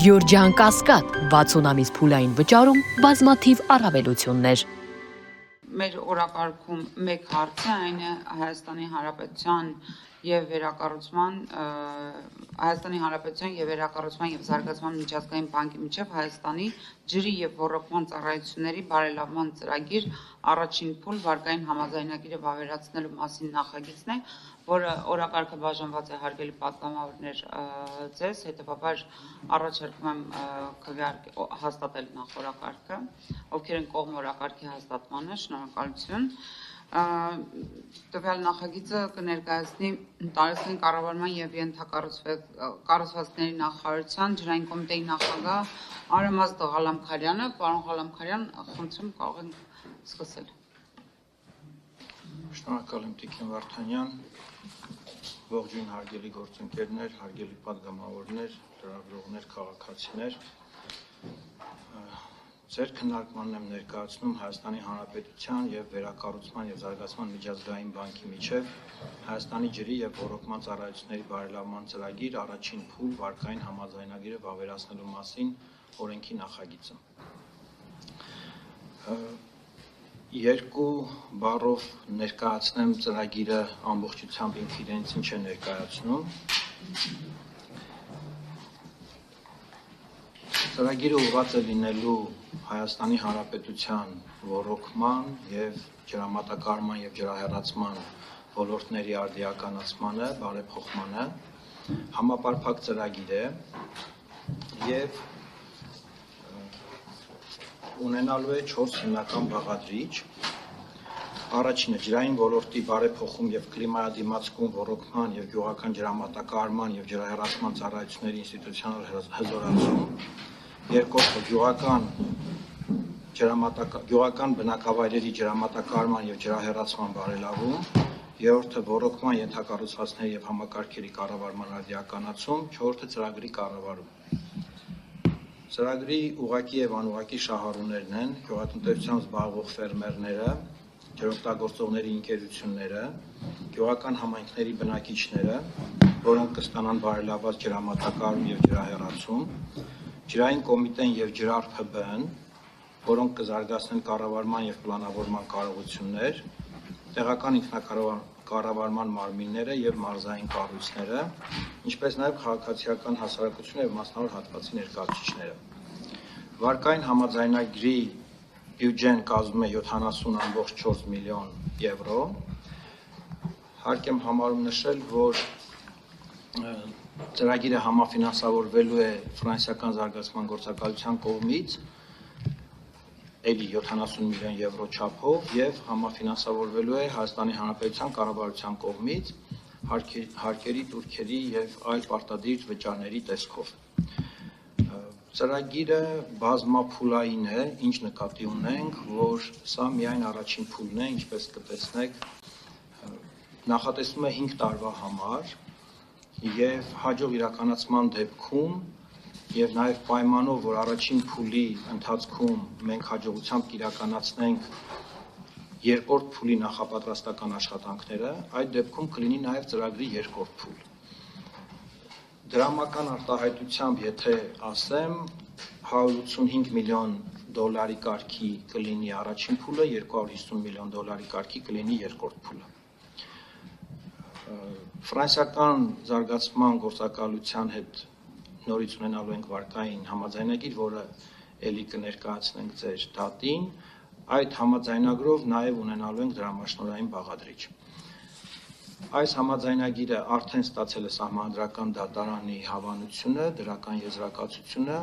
Գյորջյան Կասկադ 60 ամիս փուլային վճարում բազմաթիվ առավելություններ։ Մեր օրակարգում մեկ հարց է, այն է Հայաստանի Հանրապետության եւ վերակառուցման եւ զարգացման միջազգային բանկի միջև Հայաստանի ջրի եւ ոռոգման ծառայությունների բարելավման ծրագիր առաջին փուլ վարկային համաձայնագիրը վավերացնելու մասին նախագիծն է, որը օրակարգը բաժանված է հարգելի պատգամավորներ ձեզ, հետևաբար առաջարկում եմ հաստատել նախ օրակարգը, ովքեր են կողմ օրակարգի հաստատմանը, շնորհակալություն։ Տվյալ նախագիծը կներկայացնի տարածքային կառավարման եւ ենթակառուցվածքների նախարարության ջրային կոմիտեի նախագահ Արամած Ղալամքարյանը։ Պարոն Ղալամքարյան, խնդրում կարող ենք սկսել։ Շնորհակալ եմ Տիկին Վարդանյան, ողջույն հարգելի գործընկերներ, հարգելի պատգամավորներ, լրագրողներ, քաղաքացիներ։ Ձեր քննարկմանն եմ ներկայացնում Հայաստանի Հանրապետության եւ Վերակառուցման եւ Զարգացման միջազգային բանկի միջև Հայաստանի ջրի եւ ոռոգման ծառայությունների բարելավման ծրագիր առաջին փուլ վարկային համաձայնագիրը վավերացնելու մասին օրենքի նախագիծը։ Երկու բառով ներկայացնեմ ծրագիրը ամբողջությամբ ինքը իրենից ինչ է ներկայացնում։ Ծրագիրը ուղղված է լինելու Հայաստանի Հանրապետության ոռոգման եւ ջրամատակարարման եւ ջրահեռացման ոլորտների արդիականացմանը, բարեփոխմանը, համապարփակ ծրագիր է եւ ունենալու է 4 հիմնական բաղադրիչ։ Առաջինը ջրային ոլորտի բարեփոխում եւ կլիմայադիմացկուն ոռոգման եւ գյուղական ջրամատակարարման եւ ջրահեռացման ծառայությունների ինստիտուցիոնալ հզորացում։ Երկրորդը գյուղական բնակավայրերի ջրամատակարարման եւ ջրահեռացման բարելավում, երրորդը ոռոգման ենթակառուցվածքների եւ համակարգերի կառավարման արդիականացում, չորրորդը ծրագրի կառավարում։ Ծրագրի ուղղակի եւ անուղղակի շահառուներն են գյուղատնտեսությամբ զբաղվող ֆերմերները, ջրօգտագործողների ընկերությունները, գյուղական համայնքների բնակիչները, որոնք կստանան բարելավված ջրամատակարարում եւ ջրահեռացում, ջրային կոմիտեն եւ ջրարփ-ԲԸ-ն, որոնք կզարգացնեն կառավարման եւ պլանավորման կարողություններ, տեղական ինքնակառավարման մարմինները եւ մարզային կառույցները, ինչպես նաեւ քաղաքացիական հասարակությունը եւ մասնավոր հատվածի ներկայացուցիչները։ Վարկային համաձայնագրի բյուջեն կազմում է 70.4 միլիոն եվրո։ Հարկ եմ համարում նշել, որ ծրագիրը համաֆինանսավորվելու է ֆրանսիական զարգացման գործակալության կողմից էլի 70 միլիոն եվրո չափով եւ համաֆինանսավորվելու է Հայաստանի Հանրապետության կառավարության կողմից հարկերի, տուրքերի եւ այլ պարտադիր վճարների տեսքով։ Ծրագիրը բազմափուլային է, ինչ նկատի ունենք, որ սա միայն առաջին փուլն է, ինչպես կտեսնեք, նախատեսվում է 5 տարվա համար եւ հաջող իրականացման դեպքում եւ նաեւ պայմանով, որ առաջին փուլի ընթացքում մենք հաջողությամբ կիրականացնենք երկրորդ փուլի նախապատրաստական աշխատանքները, այդ դեպքում կլինի նաեւ ծրագրի երկրորդ փուլ։ Դրամական արտահայտությամբ, եթե ասեմ, 185 միլիոն դոլարի կարգի կլինի առաջին փուլը, 250 միլիոն դոլարի կարգի կլինի երկրորդ փուլը։ Ֆրանսիական զարգացման գործակալության հետ նորից ունենալու ենք վարկային համաձայնագիր, որը էլի կներկայացնենք ձեր դատին, այդ համաձայնագրով նաև ունենալու ենք դրամաշնորհային բաղադրիչ։ Այս համաձայնագիրը արդեն ստացել է Սահմանադրական դատարանի հավանությունը, դրական եզրակացությունը։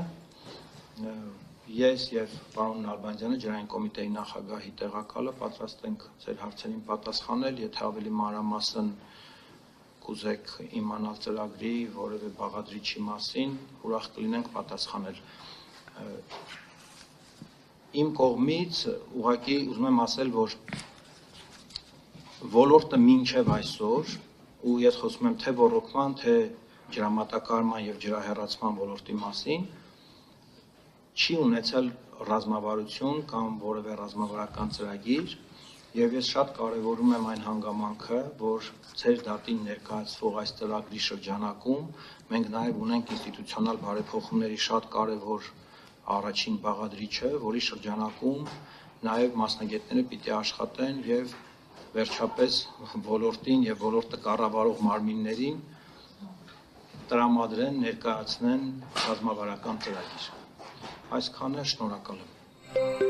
Ես եւ պարոն Նալբանդյանը, ջրային կոմիտեի նախագահի տեղակալը, պատրաստ ենք ձեր հարցերին պատասխանել, եթե ավելի մանրամասն կուզեք իմանալ ծրագրի որևէ բաղադրիչի մասին, ուրախ կլինենք պատասխանել։ Իմ կողմից ուղղակի ուզում եմ ասել, որ ոլորտը մինչև այսօր, ու ես խոսում եմ թե ոռոգման, թե ջրամատակարարման եւ ջրահեռացման ոլորտի մասին, չի ունեցել ռազմավարություն կամ որևէ ռազմավարական ծրագիր, Եվ ես շատ կարևորում եմ այն հանգամանքը, որ ձեր դատին ներկայացվող այս ծրագրի շրջանակում մենք նաև ունենք ինստիտուցիոնալ բարեփոխումների շատ կարևոր առաջին բաղադրիչը, որի շրջանակում նաև մասնագետները պիտի աշխատեն եւ վերջապես ոլորտին եւ ոլորտը կառավարող մարմիններին տրամադրեն, ներկայացնեն ռազմավարական ծրագիր։ Այսքանը, շնորհակալ եմ։